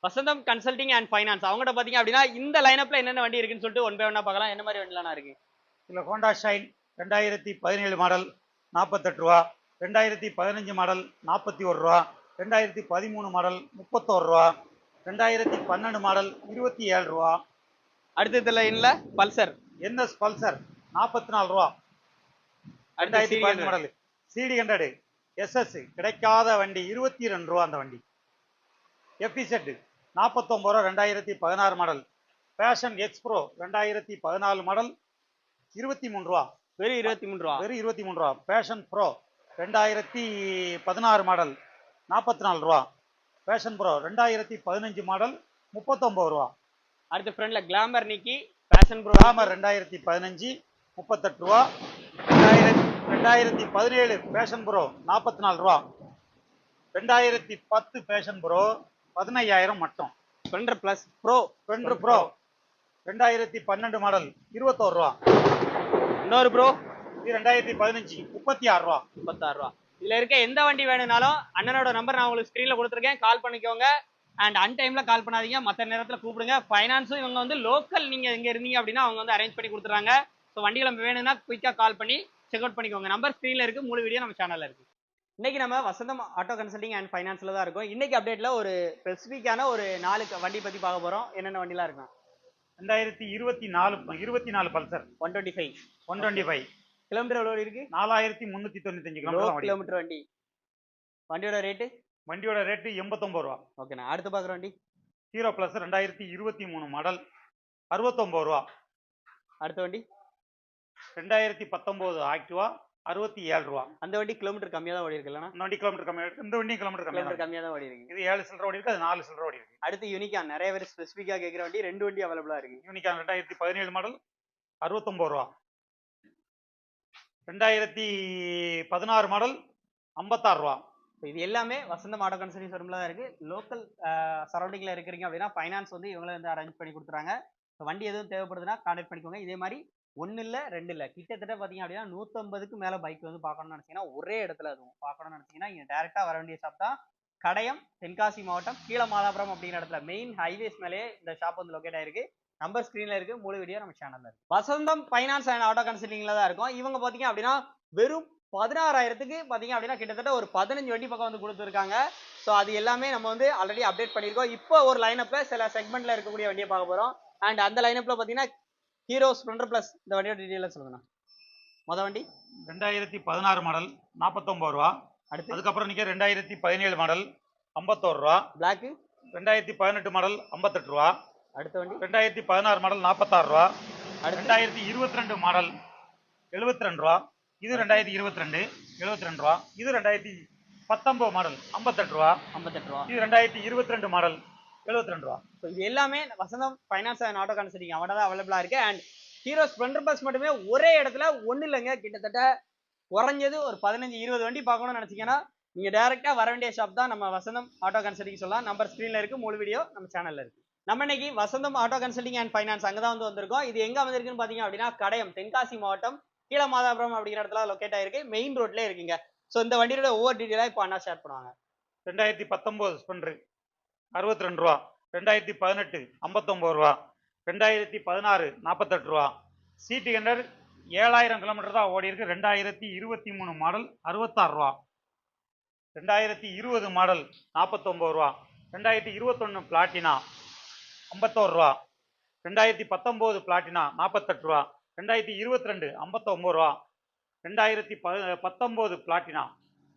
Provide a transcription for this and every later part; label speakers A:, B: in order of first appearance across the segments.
A: Vasantham consulting and finance அவங்ககிட்ட பாத்தீங்க அப்படின்னா இந்த லைனப்ல என்னென்ன வண்டி இருக்குன்னு சொல்லிட்டு ஒன் பை ஒன்னா பார்க்கலாம். என்ன மாதிரி வண்டிலாம் இருக்கு?
B: இல்ல ஹோண்டா ஷைன் 2017 மாடல் 48 ரூபா, 2015 மாடல் 41 ரூபா, 2013 மாடல் 31 ரூபா, 2012 மாடல் 27 ரூபா.
A: அடுத்த லைன்ல பல்சர்
B: என்எஸ் பல்சர் 44 ரூபா. 2015 மாடல் சிடி 100 எஸ்எஸ் கிடைக்காத வண்டி 22 ரூபா. அந்த வண்டி எஃபிசெட் 49 ரூபா. 2016 மாடல் பேஷன் எக்ஸ்ப்ரோ 2014 மாடல் 23 ரூபா.
A: வெறும் 23 ரூபா.
B: வெறும் 23 ரூபா. பேஷன் ப்ரோ 2016 மாடல் 44 ரூபா. பேஷன் ப்ரோ 2015 மாடல் 39 ரூபா.
A: அடுத்த ஃப்ரண்ட்ல கிளாமர் நிக்கி பேஷன் ப்ரோ
B: கிளாமர் 2015 38 ரூபா. 2017 பேஷன் ப்ரோ 44 ரூபா. 2010 பேஷன் ப்ரோ 15,000 மட்டும்.
A: Splendor plus pro
B: Splendor bro 2012 model 21 ரூபா.
A: இன்னொரு ப்ரோ
B: இது 2015 36 ரூபா.
A: 36 ரூபா. இதுல இருக்க எந்த வண்டி வேணும்னாலும் அண்ணனோட நம்பர் நான் உங்களுக்கு ஸ்கிரீன்ல கொடுத்துருக்கேன், கால் பண்ணிக்கோங்க. அண்ட் அன்டைம்ல கால் பண்ணாதீங்க, மற்ற நேரத்தில் கூப்பிடுங்க. ஃபைனான்ஸும் இவங்க வந்து லோக்கல் நீங்க எங்க இருந்தீங்க அப்படின்னா அவங்க வந்து அரேஞ்ச் பண்ணி கொடுத்துறாங்க. ஸோ வண்டிகளை வேணும்னா குயிக்கா கால் பண்ணி செக் அவுட் பண்ணிக்கோங்க. நம்பர் ஸ்கிரீன்ல இருக்கு, முழு வீடியோ நம்ம சேனல்ல இருக்கு. இன்னைக்கு நம்ம வசந்தம் ஆட்டோ கன்சல்டிங் அண்ட் ஃபைனான்ஸ்ல தான் இருக்கும். இன்னைக்கு அப்டேட்ல ஒரு ஸ்பெசிஃபிக்கான ஒரு 4 வண்டி பத்தி பார்க்க போறோம். என்னென்ன வண்டிலாம் இருக்கும்?
B: 2024 பல்சர் 125
A: கிலோமீட்டர் எவ்வளோ இருக்கு?
B: 4395
A: கிலோமீட்டர் வண்டி. வண்டியோட ரேட்டு?
B: வண்டியோட ரேட்டு 89 ரூபா.
A: ஓகேண்ணா. அடுத்து பார்க்குற வண்டி
B: ஹீரோ பிளஸ் 2023 மாடல் 69 ரூபா.
A: அடுத்த வண்டி
B: 2019 ஆக்டிவா 67 ரூபா.
A: அந்த வண்டி கிலோமீட்டர் கம்மியாக தான் ஓடி இருக்கு. இல்லைன்னா
B: இந்த வண்டி கிலோமீட்டர் கம்மியாக இருக்கு. இந்த வண்டி கிலோமீட்டர்
A: கம்மியாக தான் ஓடி இருக்கு.
B: இது 7 சில்லற ஓடி இருக்கு, அது 4 சில்லற ஓடி இருக்கு.
A: அடுத்து யூனிகான், நிறைய பேர் ஸ்பெசிஃபிக்காக கேட்குற வண்டி, 2 வண்டி அவைலபிளா இருக்கு.
B: யூனிகான் 2017 மாடல் 69 ரூபா. 2016 மாடல் 56 ரூபா.
A: இது எல்லாமே வசந்தம் ஆட்டோ கன்சல்டிங் ஷோரூம்ல தான் இருக்கு. லோக்கல் சரௌண்டிங்ல இருக்கிறீங்க அப்படின்னா ஃபைனான்ஸ் வந்து இவங்களே வந்து அரேஞ்ச் பண்ணி கொடுத்துறாங்க. வண்டி எதுவும் தேவைப்படுதுன்னா கான்டாக்ட் பண்ணிக்கோங்க. இதே மாதிரி 1 இல்லை 2 இல்லை, கிட்டத்தட்ட பார்த்தீங்க அப்படின்னா 150க்கு மேலே பைக் வந்து பார்க்கணும்னு நினச்சிங்கன்னா ஒரே இடத்துல அதுவும் பார்க்கணும்னு நினச்சிங்கன்னா இங்கே டேரெக்டாக வர வேண்டிய ஷாப் தான் கடையம், தென்காசி மாவட்டம் கீழமாதாபுரம் அப்படிங்கிற இடத்துல மெயின் ஹைவேஸ் மேலேயே இந்த ஷாப் வந்து லொக்கேட் ஆயிருக்கு. நம்பர் ஸ்க்ரீனில் இருக்குது, முழு வீடியோ நம்ம சேனலில் இருக்குது. வசந்தம் ஃபைனான்ஸ் அண்ட் ஆட்டோ கன்சல்டிங்கில் தான் இருக்கும். இவங்க பார்த்தீங்க அப்படின்னா வெறும் 16,000க்கு பார்த்தீங்க அப்படின்னா கிட்டத்தட்ட ஒரு 15 வண்டி பக்கம் வந்து கொடுத்துருக்காங்க. ஸோ அது எல்லாமே நம்ம வந்து ஆல்ரெடி அப்டேட் பண்ணியிருக்கோம். இப்போ ஒரு லைனப்பில் சில செக்மெண்ட்டில் இருக்கக்கூடிய வண்டியை பார்க்க போகிறோம். அண்ட் அந்த லைனப்பில் பார்த்தீங்கன்னா ஹீரோ ஸ்ப்ளெண்டர் பிளஸ், இந்த வண்டியோட டீட்டெயிலாக சொல்லுங்கண்ணா. மொதல் வண்டி
B: 2016 மாடல் 49 ரூபா. அதுக்கப்புறம் நிற்க 2017 மாடல் 51 ரூபா.
A: பிளாக்கு
B: 2018 மாடல் 58 ரூபா.
A: அடுத்த வண்டி
B: 2016 மாடல் 46 ரூபா. 2022 மாடல் 72 ரூபா. இது 2022 72 ரூபா. இது 2019 மாடல் 58 ரூபா. இது 2022 மாடல் 72 ரூபா.
A: ஸோ இது எல்லாமே வசந்தம் ஃபைனான்ஸ் அண்ட் ஆட்டோ கன்சல்டிங் அவட தான் அவைலபிளா இருக்கு. அண்ட் ஹீரோ ஸ்ப்ளெண்டர் பஸ் மட்டுமே ஒரே இடத்துல ஒன்றும் இல்லைங்க, கிட்டத்தட்ட குறைஞ்சது ஒரு 15-20 வண்டி பார்க்கணும்னு நினச்சிங்கன்னா நீங்கள் டேரெக்டாக வர வேண்டிய ஷாப் தான் நம்ம வசந்தம் ஆட்டோ கன்சல்டிங் சொல்லலாம். நம்பர் ஸ்க்ரீனில் இருக்குது, முழு வீடியோ நம்ம சேனலில் இருக்குது. நம்ம இன்னைக்கு வசந்தம் ஆட்டோ கன்சல்டிங் அண்ட் ஃபைனான்ஸ் அங்கே தான் வந்து வந்திருக்கோம். இது எங்கே வந்திருக்குன்னு பார்த்தீங்க அப்படின்னா கடையம், தென்காசி மாவட்டம் கீழமாதாபுரம் அப்படிங்கிற இடத்துல லொக்கேட் ஆயிருக்கு. மெயின் ரோட்லேயே இருக்குங்க. ஸோ இந்த வண்டியோட ஒவ்வொரு டீட்டெயிலாக இப்போ அண்ணா ஷேர் பண்ணுவாங்க.
B: 2019 ஸ்பெண்டர் 62 ரூபா. 2018 59 ரூபா. 2016 48 ரூபா. சிடி 100 7000 கிலோமீட்டர் தான் ஓடி இருக்கு. 2023 மாடல் 66 ரூபா. 2020 மாடல் 49 ரூபா. 2021 பிளாட்டினா 51 ரூபா. 2019 பிளாட்டினா 48 ரூபா. 2022 59 ரூபா. 2019 பிளாட்டினா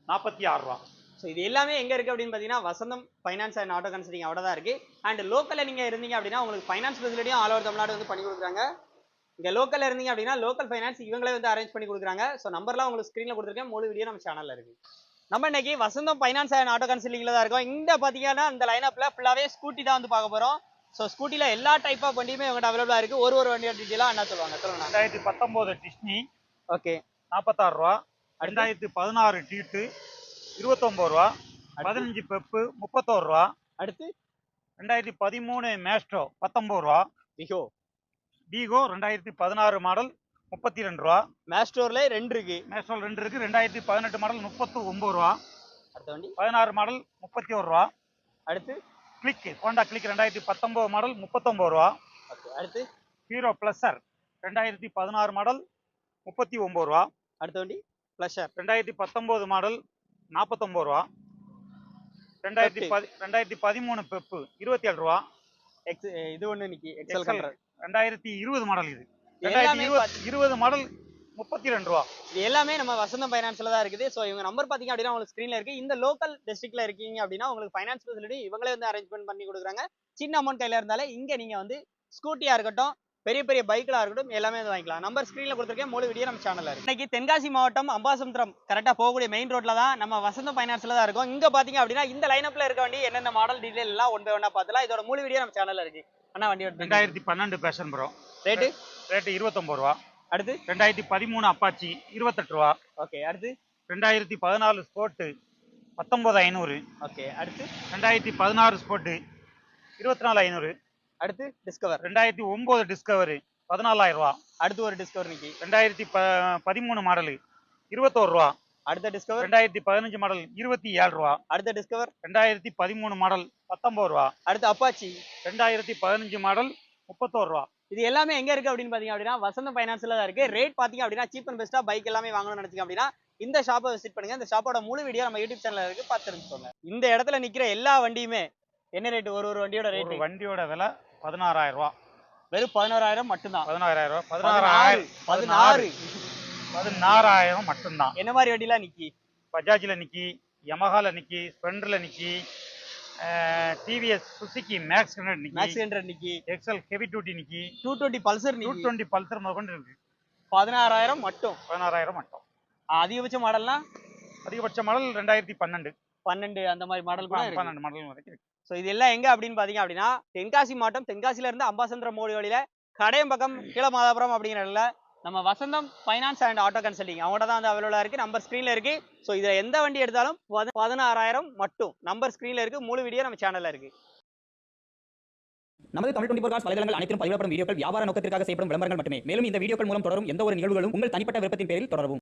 B: 46 ரூபா.
A: ஸோ இது எல்லாமே எங்கே இருக்குது அப்படின்னு பார்த்தீங்கன்னா வசந்தம் ஃபைனான்ஸ் அண்ட் ஆட்டோ கன்சல்டிங் அவட தான் இருக்குது. அண்ட் லோக்கலில் நீங்கள் இருந்தீங்க அப்படின்னா உங்களுக்கு ஃபைனான்ஸ் ஃபெசிலிட்டியும் ஆல் ஓவர் தமிழ்நாடு வந்து பண்ணி கொடுக்குறாங்க. இங்கே லோக்கலில் இருந்தீங்க அப்படின்னா லோக்கல் ஃபைனான்ஸ் இவங்களே வந்து அரேஞ்ச் பண்ணி கொடுக்குறாங்க. ஸோ நம்பர்லாம் உங்களுக்கு ஸ்க்ரீனில் கொடுத்துருக்கேன், முழு வீடியோ நம்ம சேனலில் இருக்குது. நம்ம இன்னைக்கு வசந்தம் ஃபைனான்ஸ் அண்ட் ஆட்டோ கன்சல்டிங்கில் தான் இருக்கோம். இந்த பார்த்தீங்கன்னா இந்த லைனப்பில் ஃபுல்லாகவே ஸ்கூட்டி தான் வந்து பார்க்க போகிறோம். ஸோ ஸ்கூட்டியில் எல்லா டைப் ஆஃப் வண்டியுமே இவங்கள்ட்ட அவைலபிளாக இருக்குது. ஒரு வண்டியோட டீட்டெயிலாக என்ன சொல்லுவாங்க சொல்லுங்க.
B: 2019 டிஸ்னி
A: ஓகே
B: 46 ரூபா. 2016 டீட்டு 29 ரூபா. 15 பெப்பு 31 ரூபா.
A: அடுத்து
B: 2013 மேஸ்ட்ரோ 19 ரூபா. பீகோ 2016 மாடல் 32 ரூபா.
A: மேஸ்ட்ரோர்ல 2 இருக்கு.
B: மேஸ்ட்ரோல் 2 இருக்கு. 2018 மாடல் 39 ரூபா.
A: அடுத்த வண்டி
B: 16 மாடல் 31 ரூபா.
A: அடுத்து
B: கிளிக் ஹோண்டா கிளிக் 2019 மாடல் 39 ரூபா.
A: ஓகே. அடுத்து
B: ஹீரோ பிளஸர் 2016 மாடல் 39 ரூபா.
A: அடுத்த வண்டி ப்ளஷர்
B: 2019 மாடல் 49 ரூபா. 2013 பெப்பு 27 ரூபா.
A: எக்ஸ் இது ஒன்று நிக்கி எக்ஸல்
B: எக்ஸல்
A: கலர்
B: 2020 மாடல் இது.
A: எல்லாமே
B: 2020 மாடல் 32 ரூபா.
A: இது எல்லாமே நம்ம வசந்தம் ஃபைனான்ஸ்ல தான் இருக்குது. ஸோ இவங்க நம்பர் பார்த்தீங்க அப்படின்னா உங்களுக்கு ஸ்க்ரீன்ல இருக்கு. இந்த லோக்கல் டிஸ்ட்ரிக்ட்ல இருக்கீங்க அப்படின்னா உங்களுக்கு ஃபைனான்ஸ் ஃபெசிலிட்டி இவங்களே வந்து அரேஞ்ச்மெண்ட் பண்ணி கொடுக்குறாங்க. சின்ன அமௌண்ட் கையில இருந்தாலே இங்க நீங்க வந்து ஸ்கூட்டியா இருக்கட்டும், பெரிய பெரிய பைக்லா இருக்கட்டும், எல்லாமே வந்து வாங்கிக்கலாம். நம்பர் ஸ்க்ரீன்ல கொடுத்துருக்கேன். முழு வீடியோ நம்ம சேனல்ல இருக்கு. இன்னைக்கு தென்காசி மாவட்டம் அம்பாசமுத்திரம் கரெக்டா போகக்கூடிய மெயின் ரோட்ல தான் நம்ம வசந்தம் ஃபைனான்ஸ்ல தான் இருக்கும். இங்க பாத்தீங்க அப்படின்னா இந்த லைனப்ல இருக்க வண்டி என்னென்ன மாடல் டீடைல் எல்லாம் ஒன் பை ஒன்னா பார்த்தலாம். இதோட முழு வீடியோ நம்ம சேனல்ல இருக்கு. அண்ணா வண்டி
B: 2012 பேஷன் ப்ரோ.
A: ரேட்டு
B: 29 ரூபா.
A: அடுத்து
B: 2013 அப்பாச்சி 28 ரூபா.
A: ஓகே. அடுத்து
B: 2014 ஸ்போர்ட் 19500.
A: ஓகே. அடுத்து
B: 2016 ஸ்போர்ட் 24500.
A: அடுத்து டிஸ்கவர்
B: 2009 டிஸ்கவர் 14000 ரூபா.
A: அடுத்து ஒரு டிஸ்கவர் நிக்கி
B: 2013 மாடல் 21 ரூபா.
A: அடுத்த டிஸ்கவர்
B: 2015 மாடல் 27 ரூபா.
A: அடுத்த டிஸ்கவர்
B: 2013 மாடல் 19 ரூபா.
A: அடுத்து அப்பாச்சி
B: 2015 மாடல் 31 ரூபா.
A: இது எல்லாமே எங்க இருக்கு அப்படின்னு பாத்தீங்க அப்படின்னா வசந்தம் ஃபைனான்ஸ்ல தான் இருக்கு. ரேட் பாத்தீங்க அப்படின்னா சீப் அண்ட் பெஸ்டா பைக் எல்லாமே வாங்கணும்னு நினைச்சீங்க அப்படின்னா இந்த ஷாப்பை விசிட் பண்ணுங்க. இந்த ஷாப்போட முழு வீடியோ நம்ம யூடியூப் சேனல்ல இருக்கு, பார்த்து தெரிஞ்சுக்கோங்க. இந்த இடத்துல நிக்கிற எல்லா வண்டியுமே என்ன ரேட்? ஒரு வண்டியோட ரேட்,
B: வண்டியோட விலை 16000 ரூபா.
A: வெறும் 11000 மட்டும்தான்.
B: 16000 ரூபா. 16000 மட்டும்தான்.
A: என்ன மாதிரி வண்டிலாம் நிக்கி?
B: பஜாஜ்ல நிக்கி, யமஹால நிக்கி, ஸ்பெண்டர்ல நிக்கி, டிவிஎஸ் சுசுகி மேக்ஸ் 100 நிக்கி, எக்ஸல் ஹெவி டியூட்டி நிக்கி,
A: 220 பல்சர் நிக்கி,
B: 220 பல்சர் முதற்கொண்டு இருக்கு.
A: 16000 மட்டும்.
B: 16000 மட்டும்.
A: அதிகபட்ச மாடல்னா
B: அதிகபட்ச மாடல் 2012
A: அந்த மாதிரி மாடல் கூட இருக்கு.
B: 12 மாடல் வரைக்கும் இருக்கு.
A: ஸோ இது எல்லாம் எங்க அப்படின்னு பாத்தீங்க அப்படின்னா தென்காசி மாவட்டம், தென்காசியில இருந்து அம்பாசமுத்திரம் மோடி வழியில கடையம்பக்கம் கீழ மாதாபுரம் அப்படிங்கிற இடத்துல நம்ம வசந்தம் ஃபைனான்ஸ் அண்ட் ஆட்டோ கன்சல்டிங் அவங்கள்ட்ட தான் வந்து அவைலபிளா இருக்கு. நம்பர் ஸ்க்ரீன்ல இருக்கு. ஸோ இதுல எந்த வண்டி எடுத்தாலும் 16000 மட்டும். நம்பர் ஸ்க்ரீன்ல இருக்கு. முழு வீடியோ நம்ம சேனல்ல இருக்கு.
C: நமது தமிழ் 24 காஸ் வலைதளங்கள் அனைத்தும் பதிவிடப்படும் வீடியோக்கள் வியாபார நோக்கத்திற்காக செய்யப்படும் விளம்பரங்கள் மட்டுமே. மேலும் இந்த வீடியோக்கள் மூலம் தொடரும் எந்த ஒரு நிகழ்வுகளும் உங்கள் தனிப்பட்ட விருப்பத்தின் பேரில் தொடரவும்.